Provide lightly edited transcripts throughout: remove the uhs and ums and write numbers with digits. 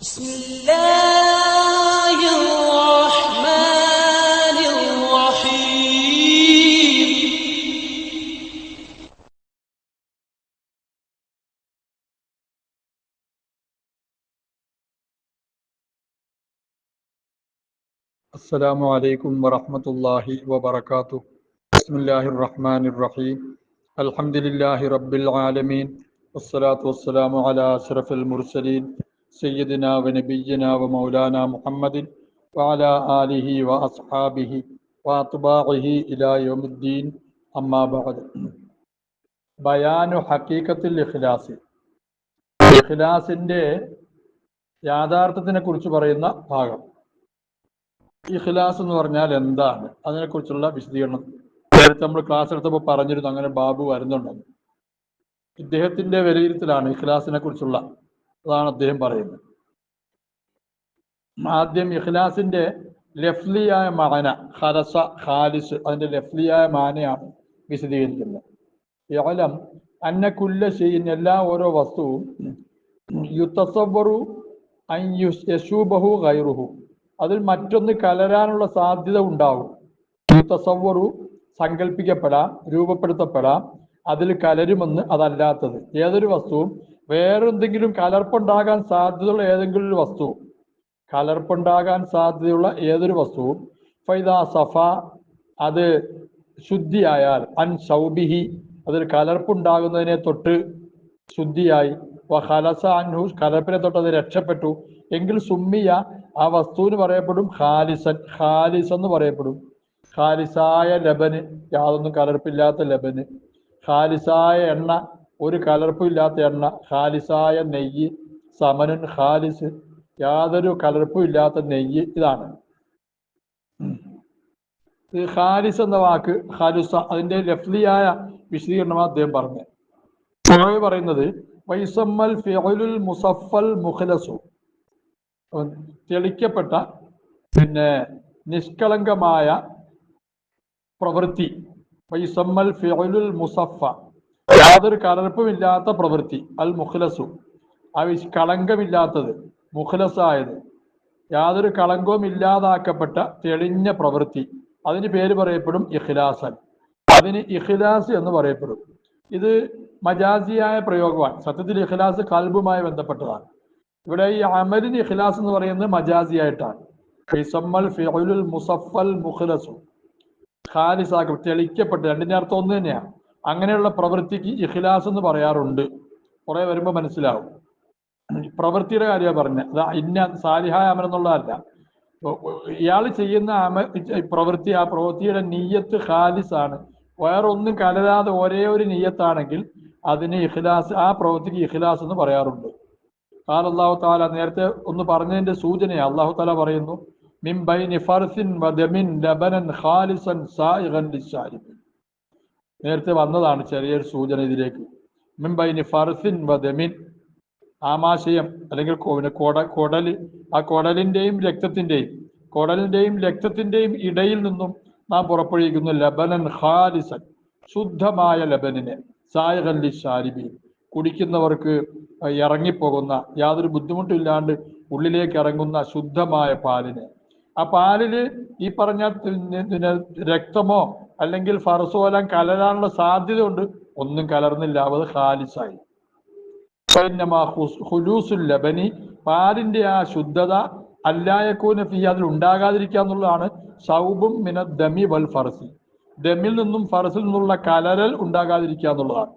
بسم الله الرحمن الرحيم. السلام عليكم ورحمة الله وبركاته. بسم الله الرحمن الرحيم. الحمد لله رب العالمين، والصلاة والسلام على أشرف المرسلين سيدنا ونبينا ومولانا محمد وعلى آله وأصحابه وأتباعه إلى يوم الدين. أما بعد. بيان حقيقة الإخلاص. ഇഖ്ലാസിന്റെ യാഥാർത്ഥ്യത്തിനെ കുറിച്ച് പറയുന്ന ഭാഗം. ഇഖ്ലാസ് എന്ന് പറഞ്ഞാൽ എന്താണ്, അതിനെക്കുറിച്ചുള്ള വിശദീകരണം നേരത്തെ നമ്മൾ ക്ലാസ് എടുത്തപ്പോൾ പറഞ്ഞിരുന്നു. അങ്ങനെ ബാബു വരുന്നുണ്ടെന്ന്. ഇദ്ദേഹത്തിന്റെ വിലയിരുത്തലാണ് ഇഖ്ലാസിനെ കുറിച്ചുള്ള, അതാണ് അദ്ദേഹം പറയുന്നത്. ആദ്യം ഇഖ്ലാസിന്റെ ലഫ്ലിയായ മാന, ഖലസ, ഖാലിസ്, അതിന്റെ ലഫ്ലിയായ മാനയാണ് വിശദീകരിക്കുന്നത്. യഅലം അന്ന കുല്ല ഷൈഇൻ, എല്ലാ ഓരോ വസ്തുവും യുതസവ്വറു അൻ യശൂബഹു ഗൈറുഹു, അതിൽ മറ്റൊന്ന് കലരാനുള്ള സാധ്യത ഉണ്ടാവും. യുതസവ്വറു സങ്കല്പിക്കപ്പെടാം, രൂപപ്പെടുത്തപ്പെടാം, അതിൽ കലരുമെന്ന് അതല്ലാത്തത്. ഏതൊരു വസ്തുവും വേറെന്തെങ്കിലും കലർപ്പുണ്ടാകാൻ സാധ്യതയുള്ള ഏതെങ്കിലും ഒരു വസ്തു, കലർപ്പുണ്ടാകാൻ സാധ്യതയുള്ള ഏതൊരു വസ്തുവും ഫൈദാ സഫ, അത് ശുദ്ധിയായാൽ, അൻ ശൗബിഹി, അതിൽ കലർപ്പുണ്ടാകുന്നതിനെ തൊട്ട് ശുദ്ധിയായി, ഖലസ അൻഹു, കലർപ്പിനെ തൊട്ട് അത് രക്ഷപ്പെട്ടു എങ്കിൽ സുമ്മിയ, ആ വസ്തുവിന് പറയപ്പെടും ഖാലിസൻ, ഖാലിസ് എന്ന് പറയപ്പെടും. ഖാലിസായ ലബന്, യാതൊന്നും കലർപ്പില്ലാത്ത ലബന്. ഖാലിസായ എണ്ണ, ഒരു കലർപ്പില്ലാത്ത എണ്ണ. ഖാലിസായ നെയ്യ്, സമനുൻ ഖാലിസ്, യാതൊരു കലർപ്പും ഇല്ലാത്ത നെയ്യ്. ഇതാണ് ഖാലിസ് എന്ന വാക്ക്. ഖലുസ, അതിന്റെ ലഫ്ലിയായ വിശദീകരണമാണ് അദ്ദേഹം പറഞ്ഞത്. പറയുന്നത് വൈസമ്മൽ ഫിഉലുൽ മുസഫൽ മുഖ്ലസു, തെളിക്കപ്പെട്ട നിഷ്കളങ്കമായ പ്രവൃത്തി. വൈസമ്മൽ ഫിഉലുൽ മുസഫ, യാതൊരു കലർപ്പുമില്ലാത്ത പ്രവൃത്തി. അൽ മുഖ്ലസു, ആ കളങ്കമില്ലാത്തത്, മുഖ്ലസായത്, യാതൊരു കളങ്കവും ഇല്ലാതാക്കപ്പെട്ട തെളിഞ്ഞ പ്രവൃത്തി. അതിന് പേര് പറയപ്പെടും ഇഖ്ലാസൻ. അതിന് ഇഖ്ലാസ് എന്ന് പറയപ്പെടും. ഇത് മജാസിയായ പ്രയോഗമാണ്. സത്യത്തിൽ ഇഖ്ലാസ് ഖൽബുമായി ബന്ധപ്പെട്ടതാണ്. ഇവിടെ ഈ അമലിന് ഇഖ്ലാസ് എന്ന് പറയുന്നത് മജാസിയായിട്ടാണ്. ഫിസമ്മൽ ഫിഉലുൽ മുസഫൽ മുഖ്ലസു, ഖാലിസാക്കും, തെളിക്കപ്പെട്ട, രണ്ടിന്റെ അർത്ഥം ഒന്ന് തന്നെയാണ്. അങ്ങനെയുള്ള പ്രവൃത്തിക്ക് ഇഖ്ലാസ് എന്ന് പറയാറുണ്ട്. കുറെ വരുമ്പോൾ മനസ്സിലാവും. പ്രവൃത്തിയുടെ കാര്യമാണ് പറഞ്ഞത്. അത് ഇന്ന സാലിഹായ അമൽ എന്നുള്ളതല്ല. ഇയാൾ ചെയ്യുന്ന പ്രവൃത്തി, ആ പ്രവൃത്തിയുടെ നീയത്ത് ഖാലിസാണ്, വേറൊന്നും കലരാതെ ഒരേ ഒരു നീയത്താണെങ്കിൽ അതിന് ഇഖ്ലാസ്, ആ പ്രവൃത്തിക്ക് ഇഖ്ലാസ് എന്ന് പറയാറുണ്ട്. ഖാല അല്ലാഹു തആല, നേരത്തെ ഒന്ന് പറഞ്ഞതിന്റെ സൂചനയാണ്. അല്ലാഹു തആല പറയുന്നു മിൻ ബൈനി ഫർസിൻ വദമിൻ ലബനൻ ഖാലിസൻ സായിഗൻ ലിശ്ശാരിബീൻ. നേരത്തെ വന്നതാണ് ചെറിയൊരു സൂചന ഇതിലേക്ക്. മിൻ ബൈനി ഫർസിൻ വദമിൻ, ആമാശയം അല്ലെങ്കിൽ കുടല്, ആ കുടലിന്റെയും രക്തത്തിന്റെയും ഇടയിൽ നിന്നും നാം പുറപ്പെടുവിക്കുന്നു ലബനൻ ഖാലിസൻ, ശുദ്ധമായ ലബനിനെ, സായിഗൻ ലിശ്ശാരിബീൻ, കുടിക്കുന്നവർക്ക് ഇറങ്ങിപ്പോകുന്ന, യാതൊരു ബുദ്ധിമുട്ടില്ലാണ്ട് ഉള്ളിലേക്ക് ഇറങ്ങുന്ന ശുദ്ധമായ പാലിനെ. ആ പാലില് ഈ പറഞ്ഞ രക്തമോ അല്ലെങ്കിൽ ഫർസോ എല്ലാം കലരാനുള്ള സാധ്യത ഉണ്ട്. ഒന്നും കലർന്നില്ല, അത് ഖാലിസായി. ഖുലൂസുൽ ലബനി, പാലിന്റെ ആ ശുദ്ധത, അല്ലായക്കൂന ഫീ, അതിൽ ഉണ്ടാകാതിരിക്കുക എന്നുള്ളതാണ്. ശൗബും മിന ദമി വൽ ഫർസി, ദമിൽ നിന്നും ഫർസിൽ നിന്നുള്ള കലരൽ ഉണ്ടാകാതിരിക്കുക എന്നുള്ളതാണ്.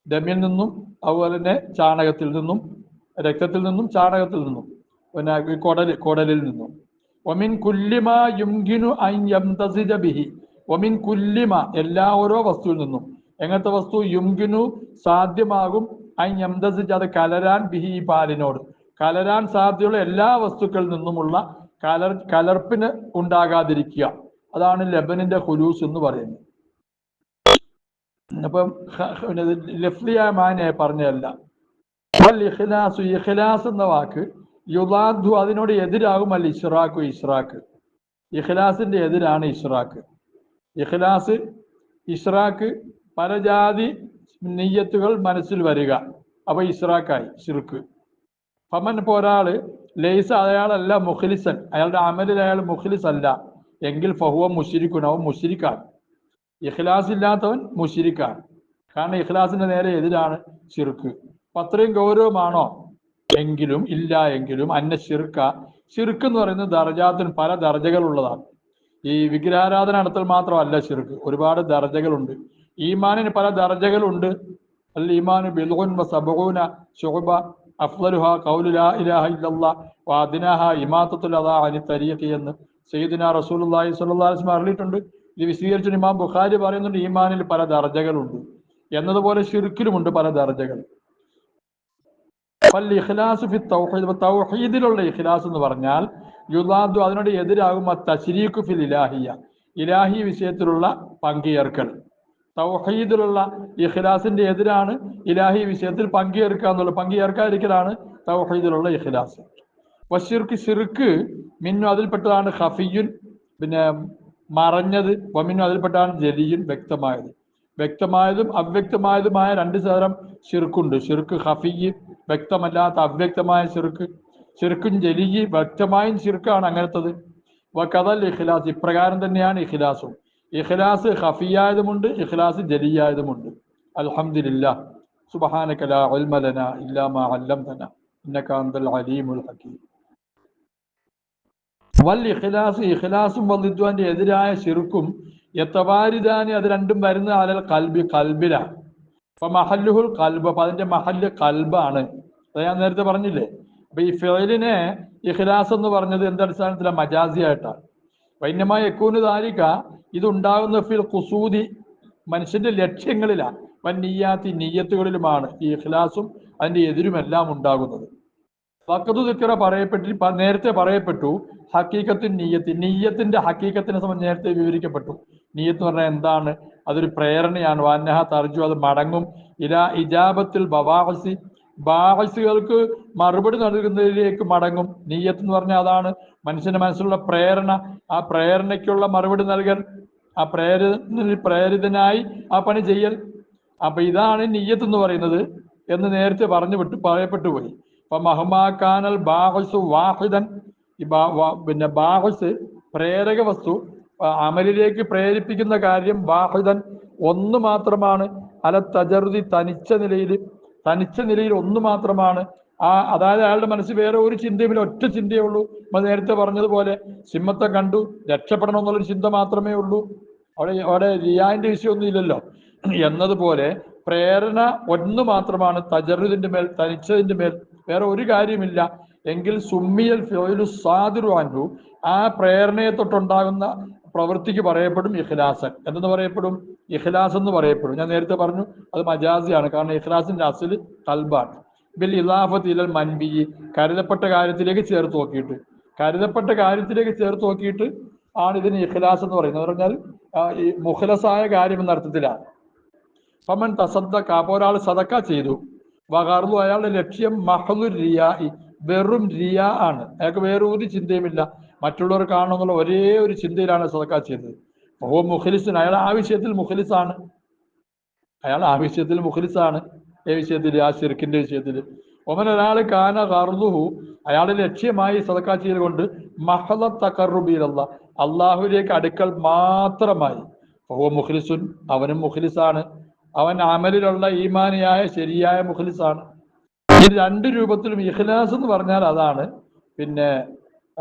ദമിൽ നിന്നും, അതുപോലെ തന്നെ ചാണകത്തിൽ നിന്നും, രക്തത്തിൽ നിന്നും, ചാണകത്തിൽ നിന്നും, പിന്നെ കുടലിൽ നിന്നും. ഒമിൻ കുല്ലിമ യുംകിനു അൻ യംതസിജ ബിഹി, ഒമിൻ കുല്ലിമ, എല്ലാ ഓരോ വസ്തുവിൽ നിന്നും. എങ്ങനത്തെ വസ്തു? യുംകിനു, സാധ്യമാകും, അൻ യംതസിജ, അത് കലരാൻ, ബിഹി, ഈ പാലിനോട് കലരാൻ സാധ്യതയുള്ള എല്ലാ വസ്തുക്കളിൽ നിന്നുമുള്ള കലർപ്പിന് ഉണ്ടാകാതിരിക്കുക. അതാണ് ലബനിന്റെ ഖുലൂസ് എന്ന് പറയുന്നത്. അപ്പം ലഫ്ലിയായ മാനെ പറഞ്ഞതല്ല. ഇഖ്ലാസ്, ഇഖ്ലാസ് എന്ന വാക്ക് യുദാദു, അതിനോട് എതിരാകും അൽ ഇശ്റാഖു, ഇശ്റാഖ്. ഇഖ്ലാസിന്റെ എതിരാണ് ഇശ്റാഖ്. ഇഖ്ലാസ്, ഇശ്റാഖ്, പല ജാതി നിയ്യത്തുകൾ മനസ്സിൽ വരിക, അപ്പൊ ഇസ്രാക്കായി ശിർക്ക്. ഫമൻ ഇപ്പോൾ ഒരാള് ലൈസ അയാളല്ല മുഖ്ലിസൻ, അയാളുടെ അമലിൽ അയാൾ മുഖ്ലിസ് അല്ല എങ്കിൽ ഫഹുവ മുശ്രിക്കുൻ, അവൻ മുശ്രിക്കാണ്. ഇഖ്ലാസ് ഇല്ലാത്തവൻ മുശ്രിക്കാണ്. കാരണം ഇഖ്ലാസിന്റെ നേരെ എതിരാണ് ശിർക്ക്. അപ്പൊ അത്രയും ഗൗരവമാണോ? എങ്കിലും ഇല്ല എങ്കിലും അന്ന ശിർക്ക് എന്ന് പറയുന്നത് ദർജാത്തിന് പല ദർജകളുള്ളതാണ്. ഈ വിഗ്രഹാരാധന നടത്തൽ മാത്രമല്ല ശിർക്ക്, ഒരുപാട് ദർജകളുണ്ട്. ഈമാനിന് പല ദർജകളുണ്ട്. അൽ ഈമാനു ബിദ്ഉൻ വസബഊന ശുഅബ അഫ്ളലുഹാ ഖൗലു ലാ ഇലാഹ ഇല്ലല്ലാഹ് വഅദ്നാഹാ ഇമാതത്തുൽ അദാ അനി തരീഖി എന്ന് സയ്യിദുനാ റസൂലുള്ളാഹി സ്വല്ലല്ലാഹു അലൈഹി വസല്ലം അറിയിട്ടുണ്ട്. ഇത് വിശദീകരിച്ച് ഇമാം ബുഖാരി പറയുന്നുണ്ട്, ഈമാനിൽ പല ദർജകളുണ്ട് എന്നതുപോലെ ശിർക്കിലുമുണ്ട് പല ദർജകൾ. ഇഖ്ലാസ് ഫി തൗഹീദ്, തൗഹീദിലുള്ള ഇഖ്ലാസ് എന്ന് പറഞ്ഞാൽ യുദാദു അതിനോട് എതിരാകും തശ്രീഖു ഫിൽ ഇലാഹിയ, ഇലാഹി വിഷയത്തിലുള്ള പങ്കുചേർക്കൽ. തൗഹീദിലുള്ള ഇഖ്ലാസിന്റെ എതിരാണ് ഇലാഹി വിഷയത്തിൽ പങ്കുചേർക്കുക എന്നുള്ളത്, പങ്കുചേർക്കാതിരിക്കലാണ് തൗഹീദിലുള്ള ഇഖ്ലാസ്. വശിർക്ക് ശിർക്ക് മിന്നു അതിൽപ്പെട്ടതാണ് ഖഫിയുൻ, പിന്നെ മറഞ്ഞത്, വമിന്നു അതിൽപ്പെട്ടാണ് ജലിയുൻ വ്യക്തമായത്. വ്യക്തമായതും അവ്യക്തമായതുമായ രണ്ട് തരം ശിർക്കുണ്ട്. ശിർക്ക് ഖഫിയ് വ്യക്തമല്ലാത്ത അവ്യക്തമായ ശിർക്ക്, ശിർക്കും ജലിയ് വ്യക്തമായും ശിർക്കാണ് അങ്ങനത്തത്. വകദൽ ഇഖ്ലാസ്, ഇപ്രകാരം തന്നെയാണ് ഇഖ്ലാസും. ഇഖ്ലാസ് ഖഫിയായതുമുണ്ട്, ഇഖ്ലാസ് ജലിയായതുമുണ്ട്. അൽഹംദുലില്ലാഹ് സുബ്ഹാനക ലാ ഇൽമ ലനാ ഇല്ലാ മാ അല്ലംതനാ ഇന്നക അൻതൽ അലീമുൽ ഹകീം. വൽ ഇഖ്ലാസ്, ഇഖ്ലാസും വൽദിദ്വാന്റെ എതിരായ ശിർക്കും യതവാരിദാനി, അത് രണ്ടും വരുന്ന അലൽ ഖൽബി, ഖൽബിലാണ്. അപ്പൊ മഹല്ലുഹുൽ ഖൽബ്, അപ്പൊ അതിന്റെ മഹല്ല് ഖൽബാണ്. അത് ഞാൻ നേരത്തെ പറഞ്ഞില്ലേ. അപ്പൊ ഈ ഫിഅലിനെ ഇഖ്ലാസ് എന്ന് പറഞ്ഞത് എന്തടിസ്ഥാനത്തിലാണ്? മജാസിയായിട്ടാണ്. വൈന്യമായ യകൂനു ദാലിക, ഇതുണ്ടാകുന്ന ഫിൽ ഖുസൂദി, മനുഷ്യന്റെ ലക്ഷ്യങ്ങളിലാണ്. വൻ നിയ്യാത്തി, നിയ്യത്തുകളിലുമാണ് ഈ ഇഖ്ലാസും അതിന്റെ എതിരുമെല്ലാം ഉണ്ടാകുന്നത്. വഖദു ദിക്റ പറയപ്പെട്ടി, നേരത്തെ പറയപ്പെട്ടു. ഹക്കീക്കത്തിൻ നിയ്യത്തി, നിയ്യത്തിന്റെ ഹക്കീക്കത്തിനെ സംബന്ധിച്ച് നേരത്തെ വിവരിക്കപ്പെട്ടു. നിയ്യത്ത് എന്ന് പറഞ്ഞാൽ എന്താണ്? അതൊരു പ്രേരണയാണ്. വാന്നഹ തർജു, അത് മടങ്ങും. ഇലാ ഇജാബത്തിൽ ബവാഅസി, ബാഅസുകൾക്ക് മറുപടി നൽകുന്നതിലേക്ക് മടങ്ങും. നിയ്യത്ത് എന്ന് പറഞ്ഞാൽ അതാണ് മനുഷ്യന്റെ മനസ്സിലുള്ള പ്രേരണ. ആ പ്രേരണയ്ക്കുള്ള മറുപടി നൽകൽ, ആ പ്രേരിതനായി ആ പണി ചെയ്യൽ. അപ്പൊ ഇതാണ് നിയ്യത്ത് എന്ന് പറയുന്നത് എന്ന് നേരത്തെ പറയപ്പെട്ടു പോയി. അപ്പൊ മഹ്മാക്കാനൽ ബാഹുസ് വാഹിദൻ, പിന്നെ ബാഹുസ് പ്രേരക വസ്തു, അമലിലേക്ക് പ്രേരിപ്പിക്കുന്ന കാര്യം വാഹിദൻ ഒന്ന് മാത്രമാണ്. അല തജറുദി, തനിച്ച നിലയിൽ ഒന്ന് മാത്രമാണ്. അതായത് അയാളുടെ മനസ്സിൽ വേറെ ഒരു ചിന്തയുമില്ല, ഒറ്റ ചിന്തയേ ഉള്ളൂ. നമ്മൾ നേരത്തെ പറഞ്ഞതുപോലെ സിംഹത്തെ കണ്ടു രക്ഷപ്പെടണം എന്നുള്ളൊരു ചിന്ത മാത്രമേ ഉള്ളൂ. അവിടെ റിയാന്റെ വിഷയമൊന്നും ഇല്ലല്ലോ എന്നതുപോലെ പ്രേരണ ഒന്ന് മാത്രമാണ് തജറുദിന്റെ മേൽ, തനിച്ചതിന്റെ മേൽ വേറെ ഒരു കാര്യമില്ല. എങ്കിൽ സുമ്മിയൽ ഫിഅലു സാദിറു അൻഹു, ആ പ്രേരണയെ തൊട്ടുണ്ടാകുന്ന പ്രവൃത്തിക്ക് പറയപ്പെടും ഇഖ്ലാസൻ. എന്തെന്ന് പറയപ്പെടും? ഇഖ്ലാസ് എന്ന് പറയപ്പെടും. ഞാൻ നേരത്തെ പറഞ്ഞു അത് മജാസിയാണ്. കാരണം ഇഖ്ലാസിന്റെ അസ്ല് ഖൽബാണ്. ബിൽ ഇളാഫത്ത് ഇലൽ മൻബി, കരുതപ്പെട്ട കാര്യത്തിലേക്ക് ചേർത്ത് നോക്കിയിട്ട്, കരുതപ്പെട്ട കാര്യത്തിലേക്ക് ചേർത്ത് നോക്കിയിട്ട് ആണ് ഇതിന് ഇഖ്ലാസ് എന്ന് പറയുന്നത്. എന്ന് പറഞ്ഞാൽ ഈ മുഖ്ലസായ കാര്യം എന്ന അർത്ഥത്തിലാണ്. ഫമൻ തസദ്ദഖ, അപ്പോൾ ഒരാൾ സദക്ക ചെയ്തു. വഖർദു, അയാളുടെ ലക്ഷ്യം മഹ്ദുർ റിയാഇ, വെറും റിയാ ആണ്. അയാൾക്ക് വേറെ ഒരു ചിന്തയുമില്ല, മറ്റുള്ളവർ കാണണമെന്നുള്ള ഒരേ ഒരു ചിന്തയിലാണ് സദക്ക ചെയ്തത്. ഓ മുഖ്ലിസുൻ, അയാൾ ആ വിഷയത്തിൽ മുഖ്ലിസാണ്. അയാൾ ആ വിഷയത്തിൽ മുഖ്ലിസാണ്. ഏ വിഷയത്തിൽ? ആ ശിർക്കിന്റെ വിഷയത്തിൽ. ഒമൻ ഒരാൾ കാന ഖർദുഹു, അയാളുടെ ലക്ഷ്യമായി സദക്ക ചെയ്ത് കൊണ്ട് മഹ്ദ തഖർറുബി ഇലല്ലാഹ്, അള്ളാഹുവിലേക്ക് അടുക്കൽ മാത്രമായി. ഓ മുഖ്ലിസുൻ, അവനും മുഖ്ലിസാണ്. അവൻ അമലിലുള്ള ഈമാനിയായ ശരിയായ മുഖ്ലിസാണ്. ഈ രണ്ട് രൂപത്തിലും ഇഖ്ലാസ് എന്ന് പറഞ്ഞാൽ അതാണ്. പിന്നെ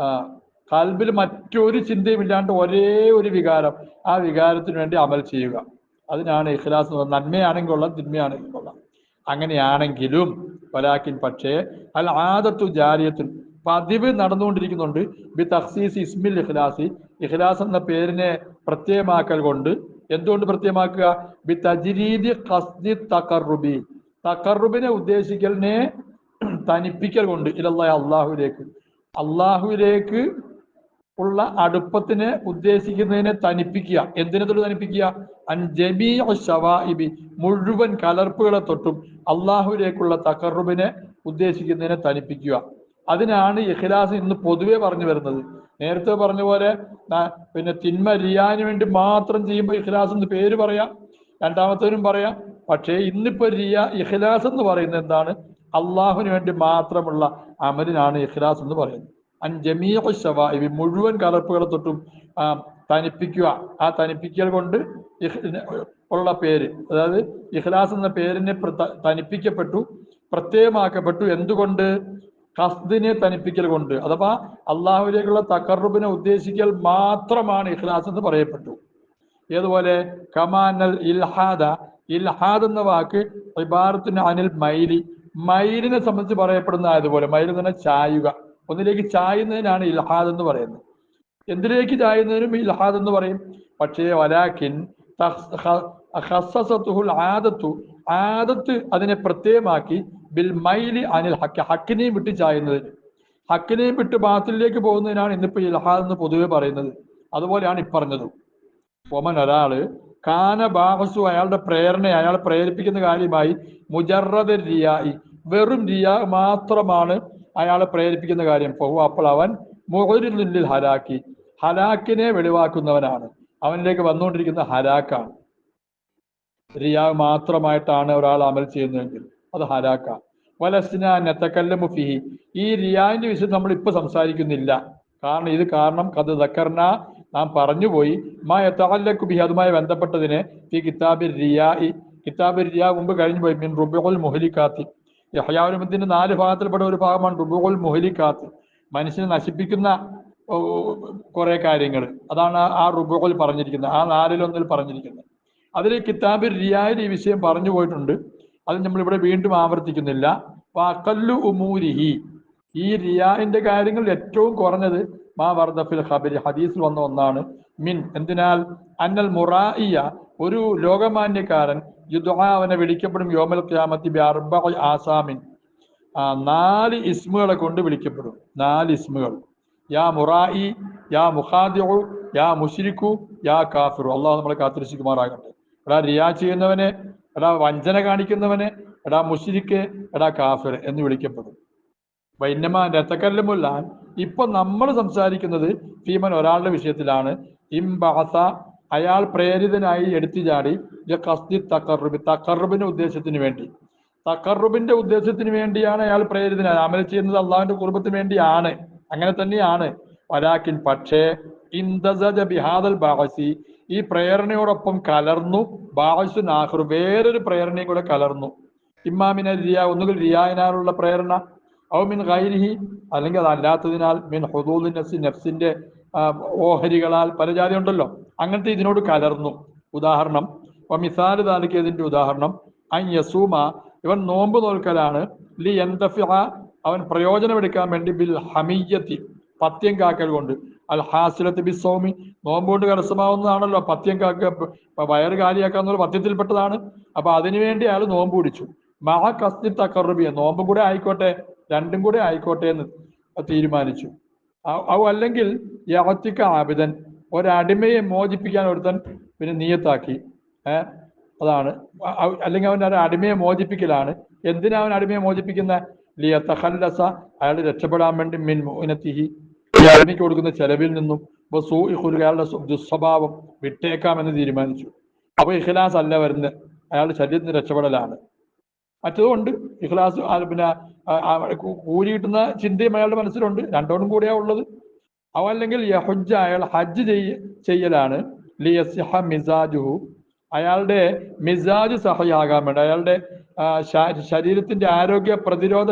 ഖൽബിൽ മറ്റൊരു ചിന്തയും ഇല്ലാണ്ട് ഒരേ ഒരു വികാരം, ആ വികാരത്തിന് വേണ്ടി അമൽ ചെയ്യുക, അതിനാണ് ഇഖ്ലാസ് എന്ന് പറഞ്ഞാൽ. നന്മയാണെങ്കിൽ കൊള്ളാം, തിന്മയാണെങ്കിൽ കൊള്ളാം. അങ്ങനെയാണെങ്കിലും വലാക്കിൻ, പക്ഷേ അൽ ആദത്തു ജാരിയത്തുൻ, പതിവ് നടന്നുകൊണ്ടിരിക്കുന്നുണ്ട്. ബി തഖ്സീസ് ഇസ്മിൽ ഇഖ്ലാസി, ഇഖ്ലാസ് എന്ന പേരിനെ പ്രത്യേകമാക്കൽ കൊണ്ട്. എന്തുകൊണ്ട് പ്രത്യേകമാക്കുക? ബി തജ്രീദി ഖസ്ദി തഖർറുബി, തഖർറുബിനെ ഉദ്ദേശിക്കലിനെ തനിപ്പിക്കൽ കൊണ്ട്. ഇലല്ലാഹി, അള്ളാഹുവിലേക്ക് ഉള്ള അടുപ്പത്തിനെ ഉദ്ദേശിക്കുന്നതിനെ തനിപ്പിക്കുക. എന്തിനെ തൊട്ട് തനിപ്പിക്കുക? അൻ ജമീഉ ശവാഇബി, മുഴുവൻ കലർപ്പുകളെ തൊട്ടും അള്ളാഹുവിലേക്കുള്ള തഖർറുബിനെ ഉദ്ദേശിക്കുന്നതിനെ തനിപ്പിക്കുക. അതിനാണ് ഇഖ്ലാസ് ഇന്ന് പൊതുവെ പറഞ്ഞു വരുന്നത്. നേരത്തെ പറഞ്ഞ പോലെ പിന്നെ തിന്മ റിയാന് വേണ്ടി മാത്രം ചെയ്യുമ്പോൾ ഇഖ്ലാസ് എന്ന് പേര് പറയാം, രണ്ടാമത്തേനും പറയാം. പക്ഷേ ഇന്നിപ്പോ ഇഖ്ലാസ് എന്ന് പറയുന്നത് എന്താണ്? അള്ളാഹുവിന് വേണ്ടി മാത്രമുള്ള അമലിനാണ് ഇഖ്ലാസ് എന്ന് പറയുന്നത്. ജമീഉ ശവാഇബ്, മുഴുവൻ കലർപ്പുകളെ തൊട്ടും തനിപ്പിക്കുക. ആ തനിപ്പിക്കൽ കൊണ്ട് ഉള്ള പേര്, അതായത് ഇഖ്ലാസ് എന്ന പേരിനെ തനിപ്പിക്കപ്പെട്ടു, പ്രത്യേകമാക്കപ്പെട്ടു. എന്തുകൊണ്ട്? ഖസ്ദിനെ തനിപ്പിക്കൽ കൊണ്ട്, അഥവാ അള്ളാഹുവിലേക്കുള്ള തഖർറുബിനെ ഉദ്ദേശിക്കൽ മാത്രമാണ് ഇഖ്ലാസ് എന്ന് പറയപ്പെട്ടു. ഏതുപോലെ കമാനൽ ഇൽഹാദ് എന്ന വാക്ക് ഇബാറത്തിന് അനിൽ മൈലി, മൈലിനെ സംബന്ധിച്ച് പറയപ്പെടുന്ന ആയതുപോലെ, മൈൽ എന്ന് പറഞ്ഞാൽ ചായുക, ഒന്നിലേക്ക് ചായുന്നതിനാണ് ഇൽഹാദ് എന്ന് പറയുന്നത്. എന്തിലേക്ക് ചായുന്നതിനും ഇൽഹാദ് എന്ന് പറയും. പക്ഷേ വലാകിൻ ആദത്ത് അതിനെ പ്രത്യേകമാക്കി ബിൽ മൈലി അനിൽ ഹക്ക്, ഹക്കിനെയും വിട്ട് ചായുന്നതിന്, ഹക്കിനെയും വിട്ട് ബാത്തിലേക്ക് പോകുന്നതിനാണ് ഇന്നിപ്പോ ഇൽഹാദ് എന്ന് പൊതുവെ പറയുന്നത്. അതുപോലെയാണ് ഇപ്പറഞ്ഞതും. ഒമൻ ഒരാള് കാന ബാഹസു, അയാളുടെ പ്രേരണ, അയാളെ പ്രേരിപ്പിക്കുന്ന കാര്യമായി മുജറദ് റിയായി, വെറും റിയാ മാത്രമാണ് അയാളെ പ്രേരിപ്പിക്കുന്ന കാര്യം. പോകും അപ്പോൾ അവൻ മുഹരിൽ ഹലാക്കി, ഹലാക്കിനെ വെളിവാക്കുന്നവനാണ്. അവനിലേക്ക് വന്നുകൊണ്ടിരിക്കുന്ന ഹലാക്കാണ്. റിയാ മാത്രമായിട്ടാണ് ഒരാൾ അമൽ ചെയ്യുന്നതെങ്കിൽ അത് ഹലാക്കാണ്. വലസ്ന നെത്തക്കല്ലമു ഫിഹി, ഈ റിയാന്റെ വിഷയം നമ്മൾ ഇപ്പൊ സംസാരിക്കുന്നില്ല. കാരണം കത് ദക്കർന, നാം പറഞ്ഞുപോയി, മാ യതഅല്ലഖു ബിഹി, അതുമായി ബന്ധപ്പെട്ടതിനെ ഈ കിതാബിൽ റിയാ മുമ്പ് കഴിഞ്ഞു പോയി. മിൻ റുബുൽ മുഹ്ലിക്കാത്തി, യഹ്യാഉൽമുദ്ദീന്റെ 4 ഭാഗത്തിൽപ്പെട്ട ഒരു ഭാഗമാണ് റുബുൽ മുഹ്ലിക്കാത്ത്, മനുഷ്യനെ നശിപ്പിക്കുന്ന കുറെ കാര്യങ്ങൾ. അതാണ് ആ റുബുൽ പറഞ്ഞിരിക്കുന്നത്, ആ 4-1 പറഞ്ഞിരിക്കുന്നത്. അതിൽ കിതാബിൽ റിയായിൽ ഈ വിഷയം പറഞ്ഞു പോയിട്ടുണ്ട്. അത് നമ്മളിവിടെ വീണ്ടും ആവർത്തിക്കുന്നില്ല. വഅഖല്ലു ഉമൂരിഹി, ഈ റിയാന്റെ കാര്യങ്ങൾ ഏറ്റവും കുറഞ്ഞത് മാ വർദ ഫിൽ ഖബരി, ഹദീസിൽ വന്ന ഒന്നാണ്. മിൻ, എന്തിനാൽ അന്നൽ മുറായിയ, ഒരു ലോകമാന്യക്കാരൻ, യുദ്ആ, അവനെ വിളിക്കപ്പെടും യൗമൽ ഖിയാമത്തി ബി അർബഇ ആസാമിൻ, 4 ഇസ്മുകളെ കൊണ്ട് വിളിക്കപ്പെടും. 4 ഇസ്മുകൾ. യാ മുറായി, യാ മുഖാദിഉ, യാ മുശ്രിക്കു, യാ കാഫിറു. അള്ളാഹു നമ്മളെ കാത്തിരക്ഷിക്കുമാറാകട്ടെ. എടാ റിയാ ചെയ്യുന്നവനെ, എടാ വഞ്ചന കാണിക്കുന്നവനെ, എടാ മുശ്രിക്ക്, എടാ കാഫിർ എന്ന് വിളിക്കപ്പെടും. വൈന്നമാൻ രത്തക്കല്ലമുല്ലാൻ, ഇപ്പൊ നമ്മൾ സംസാരിക്കുന്നത് ഫീമൻ, ഒരാളുടെ വിഷയത്തിലാണ്. ഇംബഅസ, അയാൾ പ്രേരിതനായി എടുത്തുചാടി ഖസ്ദി തഖർറുബ്, തഖർറുബിന്റെ ഉദ്ദേശത്തിന് വേണ്ടി, തഖർറുബിന്റെ ഉദ്ദേശത്തിന് വേണ്ടിയാണ് അയാൾ പ്രേരിതനായി അമൽ ചെയ്യുന്നത്. അള്ളാഹുവിന്റെ കുർബത്തിന് വേണ്ടിയാണ്, അങ്ങനെ തന്നെയാണ്. വലാകിൻ, പക്ഷേ ഇന്തസജ ബിഹാദൽ ബാഅസി, ഈ പ്രേരണയോടൊപ്പം കലർന്നു ബാഅസുൻ ആഖിർ, വേറൊരു പ്രേരണയും കൂടെ കലർന്നു. ഇമ്മാമിന റിയ, ഒന്നുകിൽ റിയായിനാലുള്ള പ്രേരണ, ഔ മിൻ ഗൈരിഹി, അല്ലെങ്കിൽ അതല്ലാത്തതിനാൽ, മിൻ ഹുദൂദി നഫ്സി, നഫ്സിന്റെ ഓഹരികളാൽ, പല ജാതി ഉണ്ടല്ലോ, അങ്ങനത്തെ ഇതിനോട് കലർന്നു. ഉദാഹരണം, മിസാല് ദാലിക, ഇതിന്റെ ഉദാഹരണം, അൻ യസൂമ, ഇവൻ നോമ്പ് നോൽക്കലാണ്, ലി യന്തഫിഅ, അവൻ പ്രയോജനമെടുക്കാൻ വേണ്ടി, ബിൽ ഹമിയ്യത്തി, പത്യം കാക്കൽ കൊണ്ട്, അൽ ഹാസിലത്ത് ബി സൗമി, നോമ്പുകൊണ്ട് കരസ്ഥമാവുന്നതാണല്ലോ പത്യം കാക്ക, വയറ് കാലിയാക്കാന്നുള്ള പത്യത്തിൽപ്പെട്ടതാണ്. അപ്പൊ അതിനുവേണ്ടി അയാൾ നോമ്പ് പിടിച്ചു. മഹ കസ്തി തഖർറുബിയ, നോമ്പും കൂടെ ആയിക്കോട്ടെ, രണ്ടും കൂടെ ആയിക്കോട്ടെ എന്ന് തീരുമാനിച്ചു. അല്ലെങ്കിൽ യഅ്തിക ആബിദൻ, ഒരടിമയെ മോചിപ്പിക്കാൻ ഒരുത്തൻ പിന്നെ നിയത്താക്കി. അതാണ്. അല്ലെങ്കിൽ അവൻ ഒരു അടിമയെ മോചിപ്പിക്കലാണ്. എന്തിനാ അവൻ അടിമയെ മോചിപ്പിക്കുന്ന? ലിയതഖല്ലസ, അയാൾ രക്ഷപ്പെടാൻ വേണ്ടി, മിൻ മുഅനതിഹി, ഈ അടിമയ്ക്ക് കൊടുക്കുന്ന ചെലവിൽ നിന്നും, വസൂഇ ഖുലുഖി, അയാളുടെ ദുസ്വഭാവം വിട്ടേക്കാമെന്ന് തീരുമാനിച്ചു. അപ്പൊ ഇഖ്ലാസ് അല്ല വരുന്നത്, അയാളുടെ ശരീരത്തിന് രക്ഷപ്പെടലാണ്. മറ്റതുകൊണ്ട് ഇഖ്ലാസ്, പിന്നെ കൂലി കിട്ടുന്ന ചിന്തയും അയാളുടെ മനസ്സിലുണ്ട്. രണ്ടോടും കൂടിയാ ഉള്ളത്. അല്ലെങ്കിൽ യഹുജ്ജ, അയാൾ ഹജ്ജ് ചെയ്യലാണ്. ലിയസിഹ മിസാജുഹു, അയാളുടെ മിസാജ് സഹയാകാൻ വേണ്ടി, അയാളുടെ ശരീരത്തിന്റെ ആരോഗ്യ പ്രതിരോധ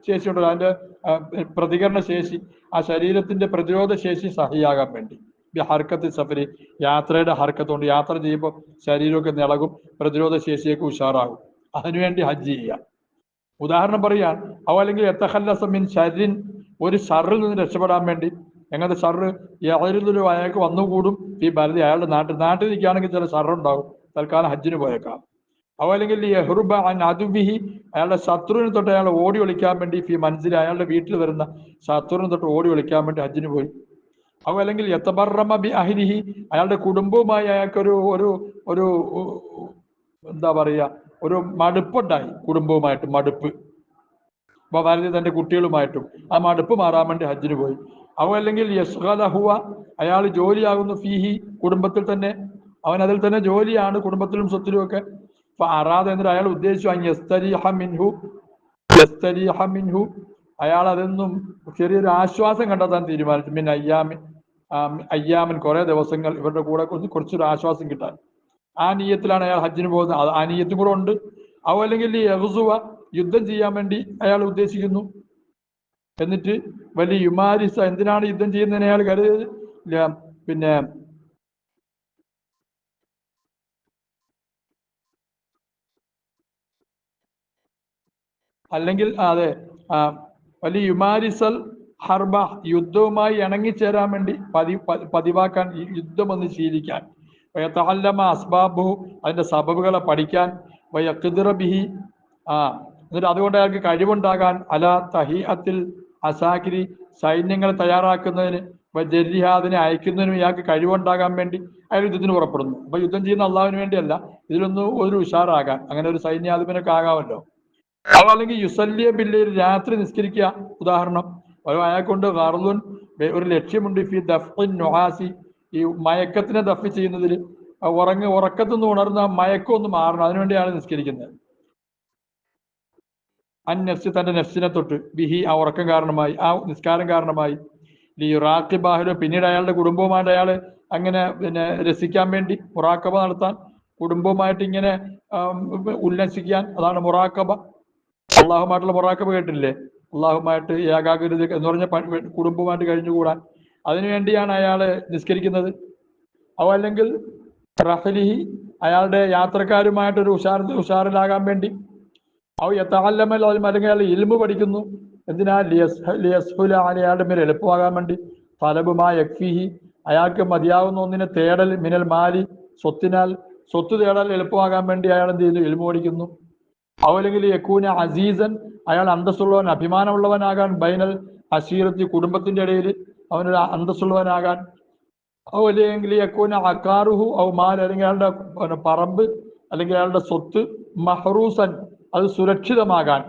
ശേഷി ഉണ്ടല്ലോ, അതിന്റെ പ്രതികരണ ശേഷി, ആ ശരീരത്തിന്റെ പ്രതിരോധ ശേഷി സഹിയാകാൻ വേണ്ടി. ഹർക്കത്ത് സഫരി, യാത്രയുടെ ഹർക്കത്ത് കൊണ്ട്, യാത്ര ചെയ്യുമ്പോൾ ശരീരമൊക്കെ നിളകും, പ്രതിരോധ ശേഷിയൊക്കെ ഉഷാറാകും. അതിനുവേണ്ടി ഹജ്ജ് ചെയ്യുക. ഉദാഹരണം പറയാൻ, അല്ലെങ്കിൽ എത്തഖല്ലസ മിൻ ശർരിൻ, ഒരു ഷർറിൽ നിന്ന് രക്ഷപ്പെടാൻ വേണ്ടി. എങ്ങനത്തെ ഷർറ്? യഅ്രിദുലു, അയാൾക്ക് വന്നുകൂടും, ഈ ബലതി, അയാളുടെ നാട്ടിൽ നിൽക്കുകയാണെങ്കിൽ ചില ഷർറുണ്ടാകും, തൽക്കാലം ഹജ്ജിന് പോയേക്കാം. അല്ലെങ്കിൽ യഹ്റുബ അൻ അദുബിഹി, അയാളുടെ ശത്രുവിനെ തൊട്ട് അയാൾ ഓടി ഒളിക്കാൻ വേണ്ടി, ഫി മൻസിലി, അയാളുടെ വീട്ടിൽ വരുന്ന ശത്രുവിനെ തൊട്ട് ഓടി ഒളിക്കാൻ വേണ്ടി ഹജ്ജിന് പോയി. അല്ലെങ്കിൽ യതബറമ ബി അഹ്ലിഹി, അയാളുടെ കുടുംബവുമായി അയാൾക്കൊരു ഒരു ഒരു എന്താ പറയുക, ഒരു മടുപ്പുണ്ടായി, കുടുംബവുമായിട്ട് മടുപ്പ്, ഭാര്യ തന്റെ കുട്ടികളുമായിട്ടും, ആ മടുപ്പ് മാറാൻ വേണ്ടി ഹജ്ജിന് പോയി. അല്ലെങ്കിൽ യശ്ഗലഹുവ, അയാൾ ജോലിയാകുന്നു, ഫീഹി, കുടുംബത്തിൽ തന്നെ, അവൻ അതിൽ തന്നെ ജോലിയാണ്, കുടുംബത്തിലും സ്വത്തിലും ഒക്കെ. അറാദ എന്നിട്ട് അയാൾ ഉദ്ദേശിച്ചു മിൻഹു അയാൾ അതൊന്നും ചെറിയൊരു ആശ്വാസം കണ്ടെത്താൻ തീരുമാനിച്ചു. അയ്യാമൻ കുറെ ദിവസങ്ങൾ ഇവരുടെ കൂടെ കുറച്ചൊരു ആശ്വാസം കിട്ടാൻ. ആ നീയത്തിലാണ് അയാൾ ഹജ്ജിന് പോകുന്നത്. ആ നീയത്തും കൂടെ ഉണ്ട്. അവ അല്ലെങ്കിൽ ഈ യഹ്സുവ യുദ്ധം ചെയ്യാൻ വേണ്ടി അയാൾ ഉദ്ദേശിക്കുന്നു. എന്നിട്ട് വലിയ യുമാരിസ എന്തിനാണ് യുദ്ധം ചെയ്യുന്നതിന് അയാൾ കരുതിയത്? പിന്നെ അല്ലെങ്കിൽ അതെ വലിയ യുമാരിസൽ ഹർബ യുദ്ധവുമായി ഇണങ്ങിച്ചേരാൻ വേണ്ടി പതിവാക്കാൻ യുദ്ധം ഒന്ന് ശീലിക്കാൻ. വയതഅല്ലമ അസ്ബാബു അതിന്റെ സബബുകളെ പഠിക്കാൻ. വയഖ്ദിറ ബിഹി എന്നിട്ട് അതുകൊണ്ട് അയാൾക്ക് കഴിവുണ്ടാകാൻ. അല തഹിഅത്തിൽ അസാക്കിരി സൈന്യങ്ങൾ തയ്യാറാക്കുന്നതിന് ജരിഹാദിനെ അയക്കുന്നതിനും ഇയാൾക്ക് കഴിവുണ്ടാകാൻ വേണ്ടി അയാൾ യുദ്ധത്തിന് പുറപ്പെടുന്നു. അപ്പൊ യുദ്ധം ചെയ്യുന്ന അള്ളാഹുവിന് വേണ്ടിയല്ല, ഇതിലൊന്നും ഒരു ഉഷാറാകാൻ. അങ്ങനെ ഒരു സൈന്യാധിപനൊക്കെ ആകാമല്ലോ. അല്ലെങ്കിൽ യുസല്ലിയ ബില്ലയിൽ രാത്രി നിസ്കരിക്കുക. ഉദാഹരണം അയാൾക്കൊണ്ട് ഗർലുൻ ഒരു ലക്ഷ്യമുണ്ട്. ഫി ദഫ്ഇൻ നുഹാസി ഈ മയക്കത്തിനെ ദഫ് ചെയ്യുന്നതിൽ ഉറക്കത്തുനിന്ന് ഉണർന്ന മയക്കം ഒന്ന് മാറണം, അതിനുവേണ്ടിയാണ് നിസ്കരിക്കുന്നത്. നഫ്സ് തന്റെ നഫ്സിനെ തൊട്ട് ബിഹി ആ ഉറക്കം കാരണമായി ആ നിസ്കാരം കാരണമായി. റാഖിബാഹുലോ പിന്നീട് അയാളുടെ കുടുംബവുമായിട്ട് അയാൾ അങ്ങനെ രസിക്കാൻ വേണ്ടി മുറാക്കബ നടത്താൻ, കുടുംബവുമായിട്ട് ഇങ്ങനെ ഉല്ലസിക്കാൻ. അതാണ് മുറാക്കബ. അള്ളാഹുമായിട്ടുള്ള മുറാക്കബ കേട്ടില്ലേ? അള്ളാഹുമായിട്ട് ഏകാഗ്രത എന്ന് പറഞ്ഞ കുടുംബവുമായിട്ട് കഴിഞ്ഞുകൂടാൻ. അതിനുവേണ്ടിയാണ് അയാൾ നിസ്കരിക്കുന്നത്. അല്ലെങ്കിൽ റഹലിഹി അയാളുടെ യാത്രക്കാരുമായിട്ടൊരു ഉഷാറിലാകാൻ വേണ്ടി. അല്ലെങ്കിൽ അയാൾ ഇൽമു പഠിക്കുന്നു. എന്തിനാ? അയാളുടെ മേൽ എളുപ്പമാകാൻ വേണ്ടി. തലബുമാ യക്ഫിഹി അയാൾക്ക് മതിയാവുന്ന ഒന്നിനെ തേടൽ. മിനൽ മാലി സ്വത്ത് തേടൽ എളുപ്പമാകാൻ വേണ്ടി അയാൾ എന്ത് ചെയ്യുന്നു? ഇൽമു പഠിക്കുന്നു. അല്ലെങ്കിൽ യക്കൂന അസീസൻ അയാൾ അന്തസ്സുള്ളവൻ അഭിമാനമുള്ളവനാകാൻ. ബൈനൽ അശീറത്തി കുടുംബത്തിന്റെ ഇടയിൽ അവനൊരു അന്തസ്സുള്ളവനാകാൻ. അല്ലെങ്കിൽ യക്കൂന അക്കാറുഹു ഔ മാൽ അല്ലെങ്കിൽ അയാളുടെ പറമ്പ് അല്ലെങ്കിൽ അയാളുടെ സ്വത്ത് മഹ്റൂസൻ അത് സുരക്ഷിതമാകാൻ.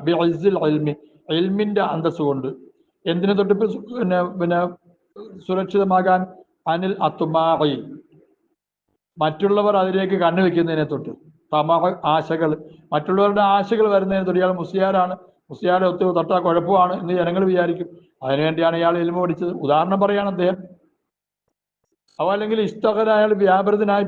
ഇൽമിന്റെ അന്തസ് കൊണ്ട്. എന്തിനെ തൊട്ട് പിന്നെ സുരക്ഷിതമാകാൻ? അനിൽ അത്തുമായി മറ്റുള്ളവർ അതിലേക്ക് കണ്ണുവെക്കുന്നതിനെ തൊട്ട്. ആശകൾ മറ്റുള്ളവരുടെ ആശകൾ വരുന്നതിന് തൊട്ട്. ഇയാൾ മുസ്ലിയാരാണ്, മുസ്ലിയാരെ ഒത്തു തൊട്ടാ കുഴപ്പമാണ് എന്ന് ജനങ്ങൾ വിചാരിക്കും. അതിനുവേണ്ടിയാണ് ഇയാൾ ഇൽമു പഠിച്ചത്. ഉദാഹരണം പറയാണ് അദ്ദേഹം. അല്ലെങ്കിൽ ഇഷ്ടകര അയാൾ വ്യാപൃതനായി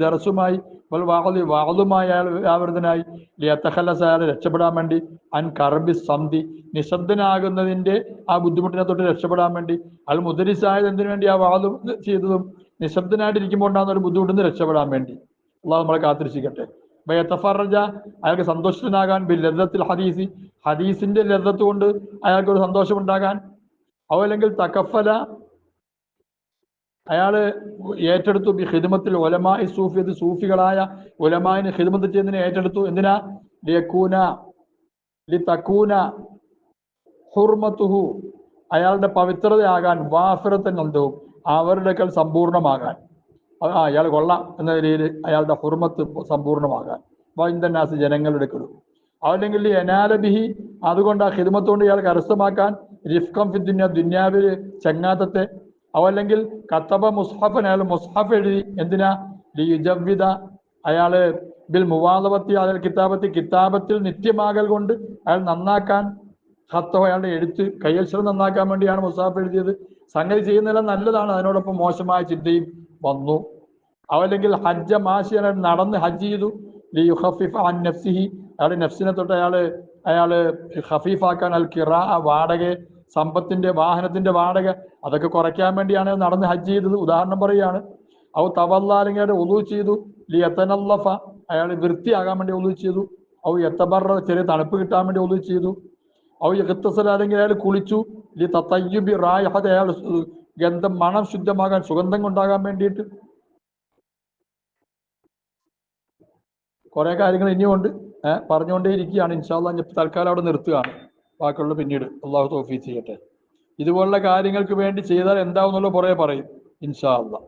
ദർസുമായി വാളുമായി അയാൾ വ്യാപൃതനായി. ലിയത്തഖല്ലസ അയാൾ രക്ഷപ്പെടാൻ വേണ്ടി. അൻ കർബി സന്ധി നിശബ്ദനാകുന്നതിന്റെ ആ ബുദ്ധിമുട്ടിനെ തൊട്ട് രക്ഷപ്പെടാൻ വേണ്ടി. അയാൾ മുദരിസായത് എന്തിനു വേണ്ടി? ആ വാദം ചെയ്തതും നിശബ്ദനായിട്ടിരിക്കുമ്പോൾ ഉണ്ടാകുന്ന ഒരു ബുദ്ധിമുട്ടിൽ നിന്ന് രക്ഷപ്പെടാൻ വേണ്ടി. അള്ളാഹു നമ്മളെ കാത്തിരക്ഷിക്കട്ടെ. ബയത്തഫറജ അയാൾക്ക് സന്തോഷത്തിനാകാൻ. ബിൽ ലദ്ദത്തിൽ ഹദീസിന്റെ ലദ്ദത്ത് കൊണ്ട് അയാൾക്ക് ഒരു സന്തോഷമുണ്ടാകാൻ. അല്ലെങ്കിൽ തകഫല അയാള് ഏറ്റെടുത്തു. ബി ഖിദ്മത്തിൽ ഉലമായി സൂഫിയത് സൂഫികളായ ഉലമായിന് ഖിദ്മത്ത് ചെയ്യുന്നതിനെ ഏറ്റെടുത്തു. എന്തിനാ? ലിതകൂന ഹുർമത്തുഹു അയാളുടെ പവിത്രതയാകാൻ. വാഫിറത്തൻ നന്ദവും അവരുടെ കൽ സമ്പൂർണമാകാൻ. അയാൾ കൊള്ളാം എന്ന നിലയിൽ അയാളുടെ ഹുർമത്ത് സമ്പൂർണമാകാൻ. വൈന്ദനാസ് ജനങ്ങളുടെ എടുക്കലും. അല്ലെങ്കിൽ എനാലബിഹി അതുകൊണ്ട് ആ ഖിദ്മത്ത് കൊണ്ട് ഇയാൾ കരസ്ഥമാക്കാൻ. റിഫ്കം ഫി ദുന്യാവിൽ ചങ്ങാത്തത്തെ. അല്ലെങ്കിൽ കത്തബ മുസ്ഹഫൻ അയാൾ മുസ്ഹഫ് എഴുതി. എന്തിനാ? ലിയുജവ്വിദ അയാള് ബിൽ മുവാദവത്തി അയാൾ കിതാബത്തിൽ നിത്യമാകൽ കൊണ്ട് അയാൾ നന്നാക്കാൻ. ഖത്തോ അയാളുടെ എഴുത്ത് കൈയക്ഷരം നന്നാക്കാൻ വേണ്ടിയാണ് മുസ്ഹഫ് എഴുതിയത്. സംഗതി ചെയ്യുന്നതെല്ലാം നല്ലതാണ്, അതിനോടൊപ്പം മോശമായ ചിന്തയും വന്നു. അല്ലെങ്കിൽ ഹജ്ജ മാഷി നടന്ന് ഹജ്ജ് ചെയ്തു. ലിയുഖഫിഫ അൻ നഫ്സിഹി അയാളുടെ നഫ്സിനെ തൊട്ട് അയാള് ഖഫീഫാക്കാൻ. അൽ കിറാ വാടക സമ്പത്തിന്റെ വാഹനത്തിന്റെ വാടക അതൊക്കെ കുറയ്ക്കാൻ വേണ്ടിയാണ് നടന്ന് ഹജ്ജ് ചെയ്തത്. ഉദാഹരണം പറയുകയാണ്. ഔ തവല്ല അല്ലെങ്കിൽ അയാൾ ഒളു ചെയ്തു. ലിയതനല്ലഫ അയാൾ വൃത്തിയാകാൻ വേണ്ടി ഒളു ചെയ്തു. ഔ യത്തബറ ചെറിയ തണുപ്പ് കിട്ടാൻ വേണ്ടി ഒളു ചെയ്തു. ഔ യഖ്തസല അല്ലെങ്കിൽ അയാൾ കുളിച്ചു. ലി തതയ്യുബി റായിഹത അയാൾ ഗന്ധം മണം ശുദ്ധമാകാൻ സുഗന്ധം കൊണ്ടാകാൻ വേണ്ടിയിട്ട്. കുറെ കാര്യങ്ങൾ ഇനിയുമുണ്ട്, പറഞ്ഞുകൊണ്ടേ ഇരിക്കുകയാണ്. ഇൻഷാ അല്ലാഹ് തൽക്കാലം അവിടെ നിർത്തുകയാണ്. ബാക്കിയുള്ള പിന്നീട് അള്ളാഹു തൗഫീഖ് ചെയ്യട്ടെ. ഇതുപോലുള്ള കാര്യങ്ങൾക്ക് വേണ്ടി ചെയ്താൽ എന്താവുന്നുള്ള കുറേ പറയും ഇൻഷാ അല്ലാഹ്.